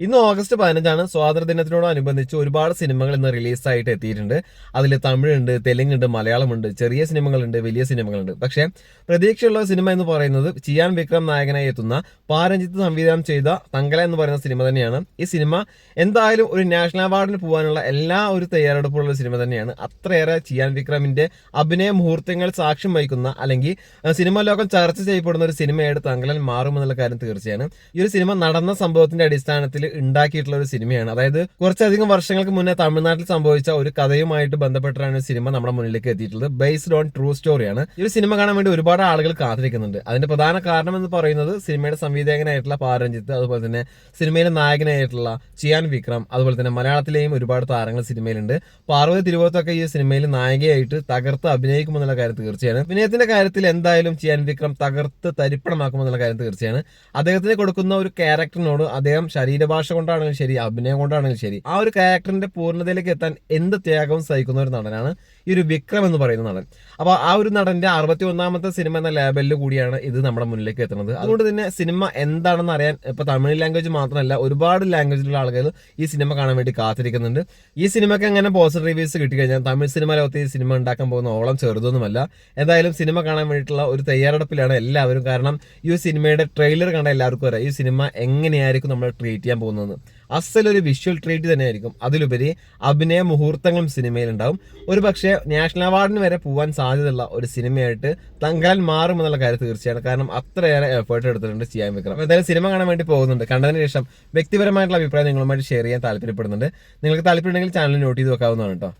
ഇന്ന് ഓഗസ്റ്റ് 15 സ്വാതന്ത്ര്യദിനത്തിനോടനുബന്ധിച്ച് ഒരുപാട് സിനിമകൾ ഇന്ന് റിലീസായിട്ട് എത്തിയിട്ടുണ്ട്. അതിൽ തമിഴുണ്ട്, തെലുങ്കുണ്ട്, മലയാളമുണ്ട്, ചെറിയ സിനിമകളുണ്ട്, വലിയ സിനിമകളുണ്ട്. പക്ഷേ പ്രതീക്ഷയുള്ള സിനിമ എന്ന് പറയുന്നത് ചിയാൻ വിക്രം നായകനായി എത്തുന്ന പാരഞ്ജിത്ത് സംവിധാനം ചെയ്ത തങ്കല എന്ന് പറയുന്ന സിനിമ തന്നെയാണ്. ഈ സിനിമ എന്തായാലും ഒരു നാഷണൽ അവാർഡിന് പോകാനുള്ള എല്ലാ ഒരു തയ്യാറെടുപ്പുള്ള സിനിമ തന്നെയാണ്. അത്രയേറെ ചിയാൻ വിക്രമിന്റെ അഭിനയ മുഹൂർത്തങ്ങൾ സാക്ഷ്യം വഹിക്കുന്ന അല്ലെങ്കിൽ സിനിമാ ലോകം ചർച്ച ചെയ്യപ്പെടുന്ന ഒരു സിനിമയായിട്ട് തങ്കലൻ മാറുമെന്നുള്ള കാര്യം തീർച്ചയാണ്. ഈ ഒരു സിനിമ നടന്ന സംഭവത്തിന്റെ അടിസ്ഥാനത്തിൽ ഉണ്ടാക്കിയിട്ടുള്ള ഒരു സിനിമയാണ്. അതായത് കുറച്ചധികം വർഷങ്ങൾക്ക് മുന്നേ തമിഴ്നാട്ടിൽ സംഭവിച്ച ഒരു കഥയുമായിട്ട് ബന്ധപ്പെട്ടാണ് സിനിമ നമ്മുടെ മുന്നിലേക്ക് എത്തിയിട്ടുള്ളത്. ബേസ്ഡ് ഓൺ ട്രൂ സ്റ്റോറിയാണ്. ഈ ഒരു സിനിമ കാണാൻ വേണ്ടി ഒരുപാട് ആളുകൾ കാത്തിരിക്കുന്നുണ്ട്. അതിന്റെ പ്രധാന കാരണം എന്ന് പറയുന്നത് സിനിമയുടെ സംവിധായകനായിട്ടുള്ള പാരഞ്ജിത്ത്, അതുപോലെ തന്നെ സിനിമയിലെ നായകനായിട്ടുള്ള ചിയാൻ വിക്രം, അതുപോലെ തന്നെ മലയാളത്തിലെയും ഒരുപാട് താരങ്ങൾ സിനിമയിലുണ്ട്. പാർവതി തിരുവോത്തൊക്കെ ഈ സിനിമയിൽ നായികയായിട്ട് തകർത്ത് അഭിനയിക്കുമെന്നുള്ള കാര്യം തീർച്ചയാണ്. അഭിനയത്തിന്റെ കാര്യത്തിൽ എന്തായാലും ചിയാൻ വിക്രം തകർത്ത് തരിപ്പണമാക്കുമെന്നുള്ള കാര്യം തീർച്ചയാണ്. അദ്ദേഹത്തിന് കൊടുക്കുന്ന ഒരു ക്യാരക്ടറിനോട് അദ്ദേഹം ശരീരഭാഷ കൊണ്ടാണെങ്കിലും ശരി, അഭിനയം കൊണ്ടാണെങ്കിലും ശരി, ആ ഒരു ക്യാരക്ടറിന്റെ പൂർണ്ണതയിലേക്ക് എത്താൻ എന്ത് ത്യാഗവും സഹിക്കുന്ന ഒരു നടനാണ് ഈ ഒരു വിക്രം എന്ന് പറയുന്ന നടൻ. അപ്പൊ ആ ഒരു നടന്റെ 61ാമത്തെ സിനിമ എന്ന ലേബലിൽ കൂടിയാണ് ഇത് നമ്മുടെ മുന്നിലേക്ക് എത്തുന്നത്. അതുകൊണ്ട് തന്നെ സിനിമ എന്താണെന്ന് അറിയാൻ ഇപ്പൊ തമിഴ് ലാംഗ്വേജ് മാത്രമല്ല ഒരുപാട് ലാംഗ്വേജിലുള്ള ആളുകൾ ഈ സിനിമ കാണാൻ വേണ്ടി കാത്തിരിക്കുന്നുണ്ട്. ഈ സിനിമയ്ക്ക് എങ്ങനെ പോസിറ്റീവ് റിവ്യൂസ് കിട്ടിക്കഴിഞ്ഞാൽ തമിഴ് സിനിമ ലോകത്ത് ഈ സിനിമ ഉണ്ടാക്കാൻ പോകുന്ന ഓളം ചെറുതൊന്നുമല്ല. എന്തായാലും സിനിമ കാണാൻ വേണ്ടിയിട്ടുള്ള ഒരു തയ്യാറെടുപ്പിലാണ് എല്ലാവരും. കാരണം ഈ സിനിമയുടെ ട്രെയിലർ കണ്ട എല്ലാവർക്കും അറിയാം ഈ സിനിമ എങ്ങനെയായിരിക്കും നമ്മൾ ട്രീറ്റ് ചെയ്യാൻ പോകുന്നത്. അസലൊരു വിഷ്വൽ ട്രീറ്റ് തന്നെയായിരിക്കും. അതിലുപരി അഭിനയ മുഹൂർത്തങ്ങളും സിനിമയിലുണ്ടാവും. ഒരു പക്ഷേ നാഷണൽ അവാർഡിന് വരെ പോകാൻ സാധ്യതയുള്ള ഒരു സിനിമയായിട്ട് തങ്കലൻ മാറുമെന്നുള്ള കാര്യം തീർച്ചയാണ്. കാരണം അത്രയേറെ എഫേർട്ട് എടുത്തിട്ടുണ്ട് ചിയാൻ വിക്രം. എന്തായാലും സിനിമ കാണാൻ വേണ്ടി പോകുന്നുണ്ട്. കണ്ടതിന് ശേഷം വ്യക്തിപരമായിട്ടുള്ള അഭിപ്രായം നിങ്ങളുമായിട്ട് ഷെയർ ചെയ്യാൻ താല്പര്യപ്പെടുന്നുണ്ട്. നിങ്ങൾക്ക് താല്പര്യമുണ്ടെങ്കിൽ ചാനൽ നോട്ട് ചെയ്ത് വെക്കാവുന്നതാണ് കേട്ടോ.